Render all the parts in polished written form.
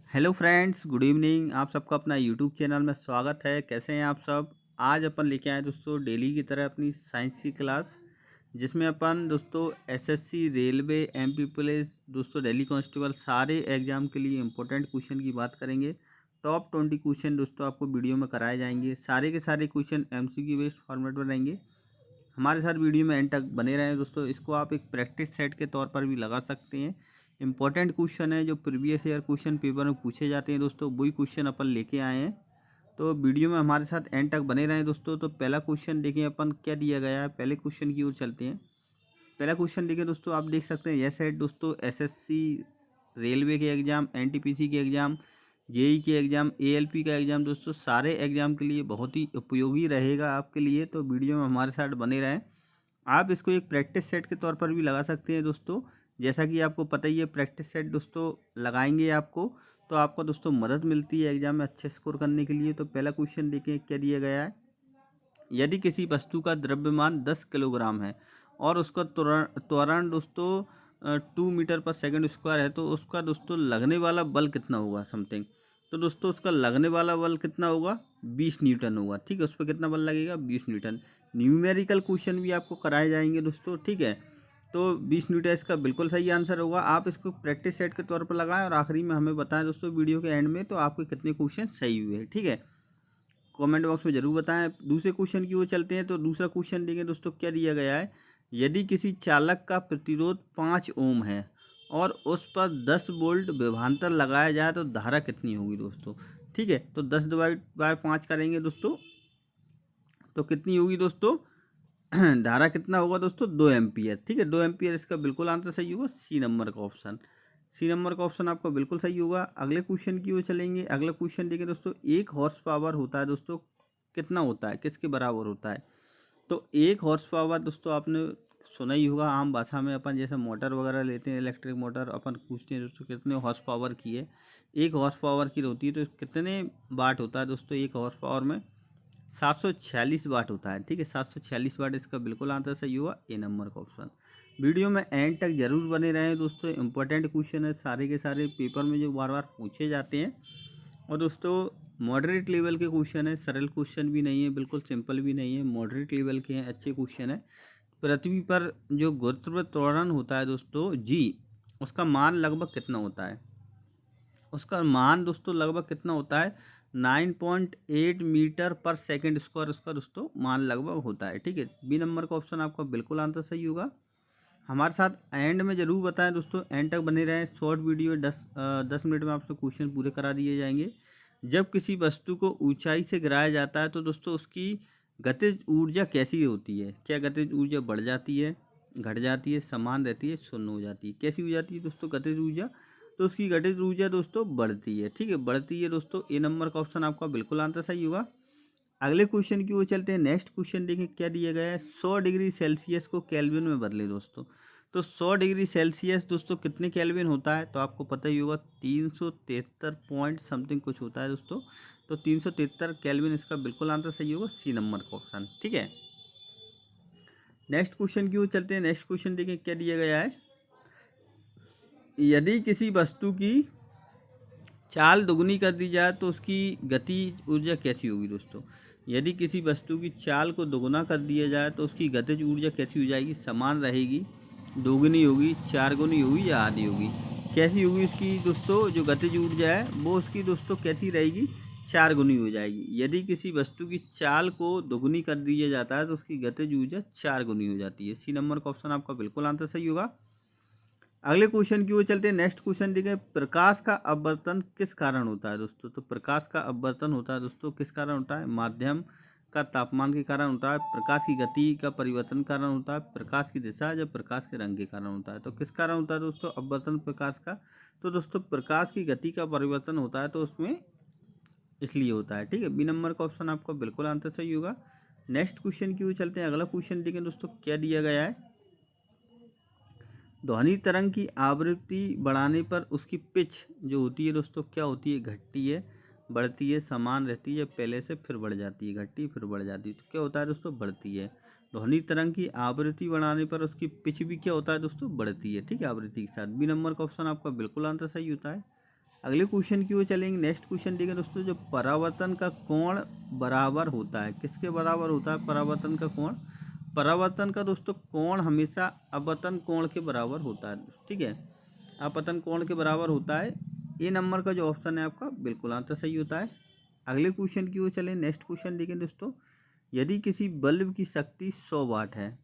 Hello friends, good evening. आप सबका अपना यूट्यूब चैनल में स्वागत है। कैसे हैं आप सब? आज अपन लेके आए दोस्तों डेली की तरह अपनी साइंस की क्लास, जिसमें अपन दोस्तों एसएससी, रेलवे, एमपी पुलिस, दोस्तों दिल्ली कांस्टेबल सारे एग्जाम के लिए इंपॉर्टेंट क्वेश्चन की बात करेंगे। टॉप 20 क्वेश्चन दोस्तों आपको वीडियो में कराए जाएंगे। सारे के सारे क्वेश्चन एमसीक्यू बेस्ड फॉर्मेट में रहेंगे। हमारे साथ वीडियो में एंड तक बने रहें दोस्तों। इसको आप एक प्रैक्टिस सेट के तौर पर भी लगा सकते हैं। इंपॉर्टेंट क्वेश्चन है जो प्रीवियस ईयर क्वेश्चन पेपर में पूछे जाते हैं दोस्तों, वही क्वेश्चन अपन लेके आए हैं। तो वीडियो में हमारे साथ एंड तक बने रहें दोस्तों। तो पहला क्वेश्चन देखें अपन क्या दिया गया है। पहले क्वेश्चन की ओर चलते हैं। पहला क्वेश्चन देखें दोस्तों, आप देख सकते हैं यह सेट दोस्तों एसएससी, रेलवे के एग्ज़ाम, एनटीपीसी के एग्ज़ाम, जेई के एग्ज़ाम, एएलपी का एग्ज़ाम दोस्तों सारे एग्ज़ाम के लिए बहुत ही उपयोगी रहेगा आपके लिए। तो वीडियो में हमारे साथ बने रहें। आप इसको एक प्रैक्टिस सेट के तौर पर भी लगा सकते हैं दोस्तों। जैसा कि आपको पता ही है, प्रैक्टिस सेट दोस्तों लगाएंगे आपको तो आपको दोस्तों मदद मिलती है एग्जाम में अच्छे स्कोर करने के लिए। तो पहला क्वेश्चन देखें क्या दिया गया है। यदि किसी वस्तु का द्रव्यमान 10 किलोग्राम है और उसका त्वरण दोस्तों 2 मीटर पर सेकंड स्क्वायर है, तो उसका दोस्तों लगने वाला बल कितना होगा समथिंग। तो दोस्तों उसका लगने वाला बल कितना होगा, 20 न्यूटन होगा। ठीक है, उस पर कितना बल लगेगा, 20 न्यूटन। न्यूमेरिकल क्वेश्चन भी आपको कराए जाएंगे दोस्तों। ठीक है, तो 20 न्यूटन इसका बिल्कुल सही आंसर होगा। आप इसको प्रैक्टिस सेट के तौर पर लगाएं और आखिरी में हमें बताएं दोस्तों वीडियो के एंड में तो आपके कितने क्वेश्चन सही हुए। ठीक है, कमेंट बॉक्स में ज़रूर बताएं। दूसरे क्वेश्चन की ओर चलते हैं। तो दूसरा क्वेश्चन देखें दोस्तों क्या दिया गया है। यदि किसी चालक का प्रतिरोध 5 ओम है और उस पर 10 वोल्ट विभवांतर लगाया जाए तो धारा कितनी होगी दोस्तों। ठीक है, तो 10 डिवाइड बाय 5 करेंगे दोस्तों तो कितनी होगी दोस्तों धारा कितना होगा दोस्तों, 2 एम्पियर। ठीक है, 2 एम्पियर इसका बिल्कुल आंसर सही होगा, सी नंबर का ऑप्शन। सी नंबर का ऑप्शन आपका बिल्कुल सही होगा। अगले क्वेश्चन की ओर चलेंगे। अगला क्वेश्चन देखिए दोस्तों, 1 हॉर्स पावर होता है दोस्तों, कितना होता है, किसके बराबर होता है। तो 1 हॉर्स पावर दोस्तों आपने सुना ही होगा आम भाषा में। अपन जैसे मोटर वगैरह लेते हैं, इलेक्ट्रिक मोटर, अपन पूछते हैं दोस्तों कितने हॉर्स पावर की है। 1 हॉर्स पावर की होती है, तो कितने वाट होता है दोस्तों 1 हॉर्स पावर में, 746 वाट होता है। ठीक है, 746 वाट इसका बिल्कुल आंसर सही हुआ, ए नंबर का ऑप्शन। वीडियो में एंड तक जरूर बने रहें दोस्तों। इंपॉर्टेंट क्वेश्चन है सारे के सारे, पेपर में जो बार बार पूछे जाते हैं। और दोस्तों मॉडरेट लेवल के क्वेश्चन है, सरल क्वेश्चन भी नहीं है, बिल्कुल सिंपल भी नहीं है, मॉडरेट लेवल के हैं, अच्छे क्वेश्चन है। पृथ्वी पर जो गुरुत्व त्वरण होता है दोस्तों जी, उसका मान लगभग कितना होता है। उसका मान दोस्तों लगभग कितना होता है, 9.8 मीटर पर सेकंड स्क्वायर उसका दोस्तों मान लगभग होता है। ठीक है, बी नंबर का ऑप्शन आपका बिल्कुल आंसर सही होगा। हमारे साथ एंड में ज़रूर बताएं दोस्तों, एंड तक बने रहें। शॉर्ट वीडियो 10 मिनट में आपसे क्वेश्चन पूरे करा दिए जाएंगे। जब किसी वस्तु को ऊंचाई से गिराया जाता है तो दोस्तों उसकी गतिज ऊर्जा कैसी होती है। क्या गतिज ऊर्जा बढ़ जाती है, घट जाती है, समान रहती है, शून्य हो जाती है। कैसी हो जाती है दोस्तों गतिज ऊर्जा, तो उसकी गतिज ऊर्जा दोस्तों बढ़ती है। ठीक है, बढ़ती है दोस्तों, ए नंबर का ऑप्शन आपका बिल्कुल आंसर सही होगा। अगले क्वेश्चन की ओर चलते हैं। नेक्स्ट क्वेश्चन देखें क्या दिया गया है। 100 डिग्री सेल्सियस को केल्विन में बदले दोस्तों। तो 100 डिग्री सेल्सियस दोस्तों कितने केल्विन होता है, तो आपको पता ही होगा 373 पॉइंट समथिंग कुछ होता है दोस्तों। तो 373 केल्विन इसका बिल्कुल आंसर सही होगा, सी नंबर का ऑप्शन। ठीक है, नेक्स्ट क्वेश्चन की ओर चलते हैं। नेक्स्ट क्वेश्चन देखें क्या दिया गया है। यदि किसी वस्तु की चाल दुगनी कर दी जाए तो उसकी गति ऊर्जा कैसी होगी दोस्तों। यदि किसी वस्तु की चाल को दोगुना कर दिया जाए तो उसकी गतिज ऊर्जा कैसी हो जाएगी, समान रहेगी, दोगुनी होगी, चार गुनी होगी या आधी होगी। कैसी होगी उसकी दोस्तों जो गतिज ऊर्जा है वो उसकी दोस्तों कैसी रहेगी, 4 गुनी हो जाएगी। यदि किसी वस्तु की चाल को दोगुनी कर दिया जाता है तो उसकी गतिज ऊर्जा 4 गुनी हो जाती है। सी नंबर का ऑप्शन आपका बिल्कुल आंसर सही होगा। अगले क्वेश्चन की ओर चलते हैं। नेक्स्ट क्वेश्चन देखें, प्रकाश का अपवर्तन किस कारण होता है दोस्तों। तो प्रकाश का अपवर्तन होता है दोस्तों किस कारण होता है, माध्यम का तापमान के कारण होता है, प्रकाश की गति का परिवर्तन कारण होता है, प्रकाश की दिशा जब प्रकाश के रंग के कारण होता है। तो किस कारण होता है दोस्तों अपवर्तन प्रकाश का, तो दोस्तों प्रकाश की गति का परिवर्तन होता है, तो उसमें इसलिए होता है। ठीक है, बी नंबर का ऑप्शन आपका बिल्कुल आंसर सही होगा। नेक्स्ट क्वेश्चन की ओर चलते हैं। अगला क्वेश्चन देखें दोस्तों क्या दिया गया है। ध्वनि तरंग की आवृत्ति बढ़ाने पर उसकी पिच जो होती है दोस्तों क्या होती है, घटती है, बढ़ती है, समान रहती है, पहले से फिर बढ़ जाती है, घटती फिर बढ़ जाती है। तो क्या होता है दोस्तों, बढ़ती है। ध्वनि तरंग की आवृत्ति बढ़ाने पर उसकी पिच भी क्या होता है दोस्तों, बढ़ती है। ठीक है, आवृत्ति के साथ। बी नंबर का ऑप्शन आपका बिल्कुल आंसर सही होता है। अगले क्वेश्चन की ओर चलेंगे। नेक्स्ट क्वेश्चन देखिए दोस्तों, जो परावर्तन का कोण बराबर होता है, किसके बराबर होता है परावर्तन का कोण? परावर्तन का दोस्तों कोण हमेशा अपतन कोण के बराबर होता है, ठीक है, अपतन कोण के बराबर होता है। ए नंबर का जो ऑप्शन है आपका बिल्कुल आंसर सही होता है। अगले क्वेश्चन की ओर चलें। नेक्स्ट क्वेश्चन देखें दोस्तों, यदि किसी बल्ब की शक्ति 100 वाट है,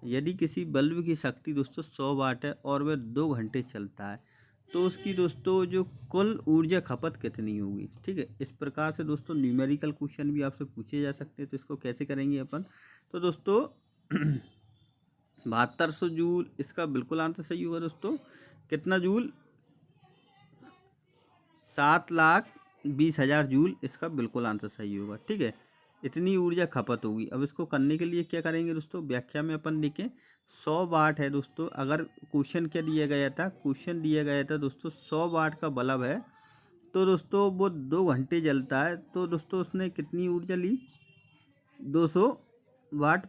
यदि किसी बल्ब की शक्ति दोस्तों 100 वाट है और वह 2 घंटे चलता है, तो उसकी दोस्तों जो कुल ऊर्जा खपत कितनी होगी, ठीक है। इस प्रकार से दोस्तों न्यूमेरिकल क्वेश्चन भी आपसे पूछे जा सकते हैं। तो इसको कैसे करेंगे अपन? तो दोस्तों 7200 जूल इसका बिल्कुल आंसर सही होगा दोस्तों। कितना जूल? 7,20,000 जूल इसका बिल्कुल आंसर सही होगा, ठीक है। इतनी ऊर्जा खपत होगी। अब इसको करने के लिए क्या करेंगे दोस्तों? व्याख्या में अपन लिखें 100 वाट है दोस्तों। अगर क्वेश्चन क्या दिया गया था? क्वेश्चन दिया गया था दोस्तों 100 वाट का बल्ब है, तो दोस्तों वो 2 घंटे जलता है, तो दोस्तों उसने कितनी ऊर्जा ली? 200 वाट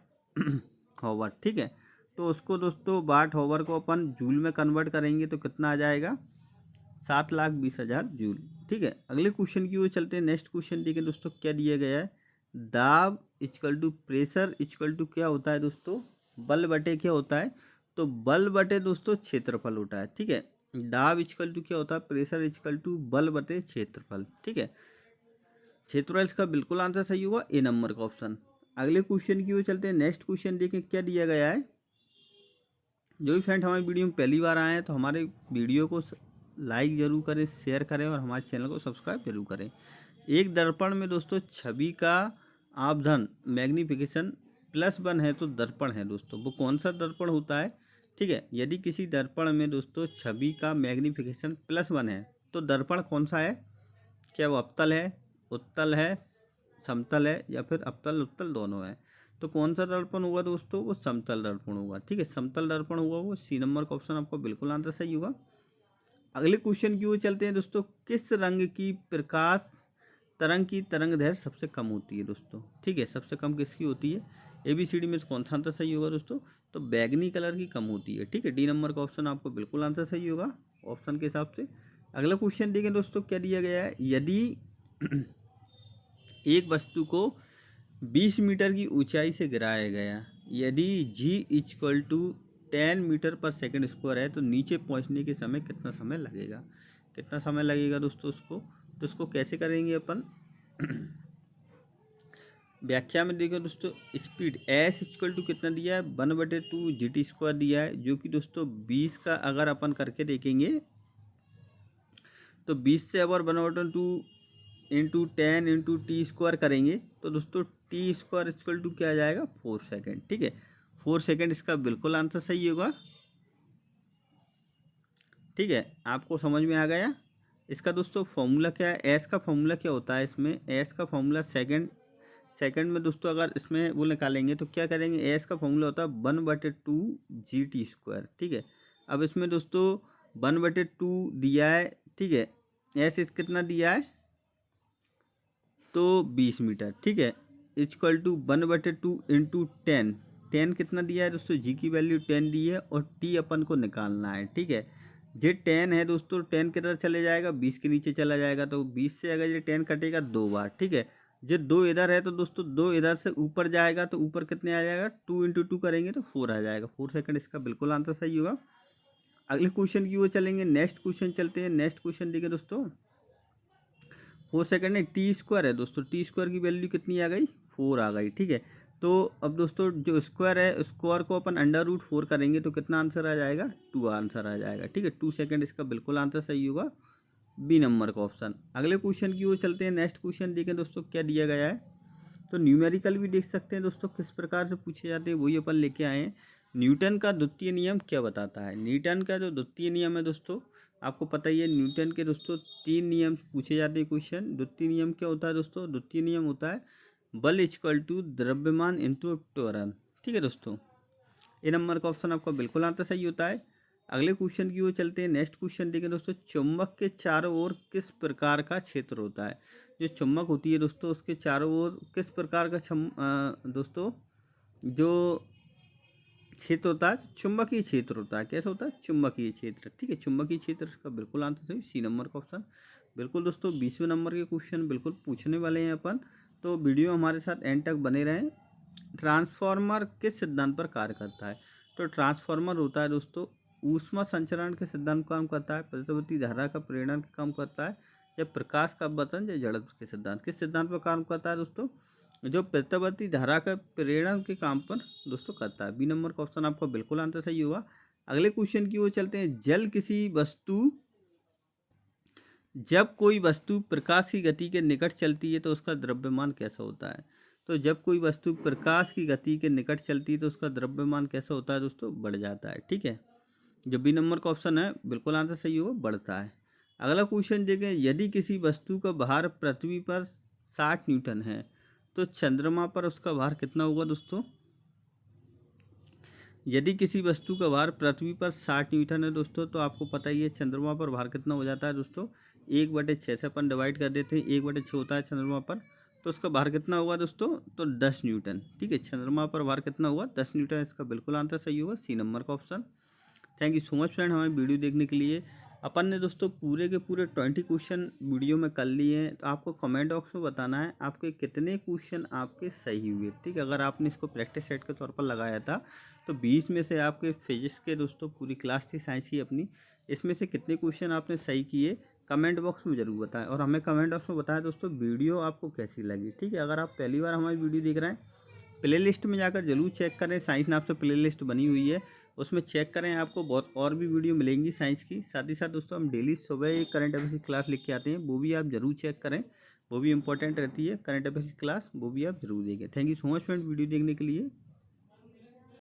हॉवर, ठीक है। तो उसको दोस्तों वाट हॉवर को अपन जूल में कन्वर्ट करेंगे तो कितना आ जाएगा? 7,20,000 जूल, ठीक है। अगले क्वेश्चन की ओर चलते हैं। नेक्स्ट क्वेश्चन देखिए दोस्तों, क्या दिया गया है? दाब equal to pressure equal to क्या होता है दोस्तों? बल बटे क्या होता है? तो बल बटे दोस्तों क्षेत्रफल होता है, ठीक है। दाब इक्वल टू क्या होता है? प्रेशर इक्वल टू बल बटे क्षेत्रफल, ठीक है। क्षेत्रफल इसका बिल्कुल आंसर सही होगा, ए नंबर का ऑप्शन। अगले क्वेश्चन की ओर चलते हैं। नेक्स्ट क्वेश्चन देखें क्या दिया गया है। जो भी फ्रेंड हमारी वीडियो में पहली बार आए हैं तो हमारे वीडियो को लाइक ज़रूर करें, शेयर करें और हमारे चैनल को सब्सक्राइब जरूर करें। एक दर्पण में दोस्तों छवि का आपधन मैग्नीफिकेशन +1 है तो दर्पण है दोस्तों, वो कौन सा दर्पण होता है? ठीक है, यदि किसी दर्पण में दोस्तों छवि का मैग्नीफिकेशन +1 है तो दर्पण कौन सा है? क्या वो अवतल है, उत्तल है, समतल है या फिर अवतल उत्तल दोनों है? तो कौन सा दर्पण होगा दोस्तों? वो समतल दर्पण होगा, ठीक है। समतल दर्पण होगा वो, सी नंबर का ऑप्शन आपका बिल्कुल आंसर सही होगा। अगले क्वेश्चन की ओर चलते हैं दोस्तों। किस रंग की प्रकाश तरंग की तरंग दैर्घ्य सबसे कम होती है दोस्तों? ठीक है, सबसे कम किसकी होती है? ABCD में से कौन सा आंसर सही होगा दोस्तों? तो बैगनी कलर की कम होती है, ठीक है। डी नंबर का ऑप्शन आपको बिल्कुल आंसर सही होगा ऑप्शन के हिसाब से। अगला क्वेश्चन देखें दोस्तों, क्या दिया गया है? यदि एक वस्तु को 20 मीटर की ऊंचाई से गिराया गया, यदि G इक्वल टू 10 मीटर पर सेकंड स्क्वायर है, तो नीचे पहुंचने के समय कितना समय लगेगा? कितना समय लगेगा दोस्तों उसको? तो उसको कैसे करेंगे अपन? व्याख्या में देखो दोस्तों, स्पीड S इक्वल टू कितना दिया है? 1/2 GT² दिया है, जो कि दोस्तों 20 का अगर अपन करके देखेंगे तो 20 से अगर 1/2 इंटू 10 इंटू T² करेंगे तो दोस्तों T² इक्वल टू क्या आ जाएगा? 4 सेकेंड, ठीक है। 4 सेकेंड इसका बिल्कुल आंसर सही होगा, ठीक है। आपको समझ में आ गया? इसका दोस्तों फॉर्मूला क्या है? एस का फॉर्मूला क्या होता है इसमें? एस का फॉर्मूला सेकंड में दोस्तों अगर इसमें वो निकालेंगे तो क्या करेंगे? एस का फॉर्मूला होता है 1/2 GT², ठीक है। अब इसमें दोस्तों 1/2 दिया है, ठीक है। एस इस कितना दिया है? तो 20 मीटर, ठीक है, इक्वल टू 1/2 इंटू 10 कितना दिया है दोस्तों? जी की वैल्यू 10 दी है और टी अपन को निकालना है, ठीक है। जे 10 है दोस्तों, 10 किधर चले जाएगा? 20 के नीचे चला जाएगा, तो 20 से अगर ये 10 कटेगा 2 बार, ठीक है। जे 2 इधर है तो दोस्तों 2 इधर से ऊपर जाएगा, तो ऊपर कितने आ जाएगा? 2 इंटू 2 करेंगे तो 4 आ जाएगा। 4 सेकंड इसका बिल्कुल आंसर सही होगा। अगले क्वेश्चन की ओर चलेंगे। नेक्स्ट क्वेश्चन चलते हैं। नेक्स्ट क्वेश्चन देखिए दोस्तों, 4 सेकंड है, T² है दोस्तों, T² की वैल्यू कितनी आ गई? 4 आ गई, ठीक है। तो अब दोस्तों जो स्क्वायर है, स्क्वायर को अपन √4 करेंगे तो कितना आंसर आ जाएगा? 2 आंसर आ जाएगा, ठीक है। 2 सेकंड इसका बिल्कुल आंसर सही होगा, बी नंबर का ऑप्शन। अगले क्वेश्चन की ओर चलते हैं। नेक्स्ट क्वेश्चन देखें दोस्तों, क्या दिया गया है? तो न्यूमेरिकल भी देख सकते हैं दोस्तों, किस प्रकार से पूछे जाते हैं वही अपन लेके आए हैं। न्यूटन का द्वितीय नियम क्या बताता है? न्यूटन का जो द्वितीय नियम है दोस्तों, आपको पता ही है। न्यूटन के दोस्तों 3 नियम पूछे जाते हैं क्वेश्चन। द्वितीय नियम क्या होता है दोस्तों? द्वितीय नियम होता है बल इक्वल टू द्रव्यमान इंटू त्वरण, ठीक है दोस्तों। ए नंबर का ऑप्शन आपका बिल्कुल आंसर सही होता है। अगले क्वेश्चन की ओर चलते हैं। नेक्स्ट क्वेश्चन देखें दोस्तों, चुंबक के चारों ओर किस प्रकार का क्षेत्र होता है? जो चुंबक होती है दोस्तों, उसके चारों ओर किस प्रकार का दोस्तों जो क्षेत्र होता है, चुंबकीय क्षेत्र होता है। कैसा होता है? चुंबकीय क्षेत्र। ठीक है, चुंबकीय क्षेत्र का बिल्कुल आंसर सही, सी नंबर का ऑप्शन। बिल्कुल दोस्तों, 20वें नंबर के क्वेश्चन बिल्कुल पूछने वाले हैं अपन, तो वीडियो हमारे साथ एंड तक बने रहें। ट्रांसफार्मर किस सिद्धांत पर कार्य करता है? तो ट्रांसफार्मर होता है दोस्तों ऊष्मा संचरण के सिद्धांत पर काम करता है, प्रतिवर्ती धारा का प्रेरण का काम करता है, या प्रकाश का अपवर्तन, या जड़त्व के सिद्धांत। किस सिद्धांत पर काम करता है दोस्तों? जो प्रत्यावर्ती धारा का प्रेरण के काम पर दोस्तों करता है। बी नंबर का ऑप्शन आपका बिल्कुल आंसर सही होगा। अगले क्वेश्चन की ओर चलते हैं। जब कोई वस्तु प्रकाश की गति के निकट चलती है तो उसका द्रव्यमान कैसा होता है? तो जब कोई वस्तु प्रकाश की गति के निकट चलती है तो उसका द्रव्यमान कैसा होता है दोस्तों? बढ़ जाता है। ठीक है, जो बी नंबर का ऑप्शन है बिल्कुल आंसर सही होगा, बढ़ता है। अगला क्वेश्चन देखें। यदि किसी वस्तु का भार पृथ्वी पर 60 न्यूटन है तो चंद्रमा पर उसका भार कितना होगा दोस्तों? यदि किसी वस्तु का भार पृथ्वी पर 60 न्यूटन है दोस्तों, तो आपको पता ही है चंद्रमा पर भार कितना हो जाता है दोस्तों? 1/6 से अपन डिवाइड कर देते हैं, 1/6 होता है चंद्रमा पर, तो उसका भार कितना होगा दोस्तों? तो 10 न्यूटन। ठीक है, चंद्रमा पर भार कितना हुआ? 10 न्यूटन। इसका बिल्कुल आंसर सही होगा, सी नंबर का option. Thank you so much friend हमारी वीडियो देखने के लिए। अपन ने दोस्तों पूरे के पूरे 20 क्वेश्चन वीडियो में कर लिए हैं, तो आपको कमेंट बॉक्स में बताना है आपके कितने क्वेश्चन आपके सही हुए। ठीक है, अगर आपने इसको प्रैक्टिस सेट के तौर पर लगाया था तो 20 में से आपके फिजिक्स के दोस्तों पूरी क्लास थी साइंस की अपनी, इसमें से कितने क्वेश्चन आपने सही किए कमेंट बॉक्स में ज़रूर बताएं, और हमें कमेंट बॉक्स में बताएं दोस्तों वीडियो आपको कैसी लगी। ठीक है, अगर आप पहली बार हमारी वीडियो देख रहे हैं, प्लेलिस्ट में जाकर जरूर चेक करें, साइंस नाम से प्लेलिस्ट बनी हुई है, उसमें चेक करें, आपको बहुत और भी वीडियो मिलेंगी साइंस की। साथ ही साथ दोस्तों हम डेली सुबह एक करंट अफेयर्स की क्लास लिख के आते हैं, वो भी आप जरूर चेक करें, वो भी इंपॉर्टेंट रहती है करंट अफेयर्स की क्लास, वो भी आप जरूर देखें। Thank you so much friend video देखने के लिए।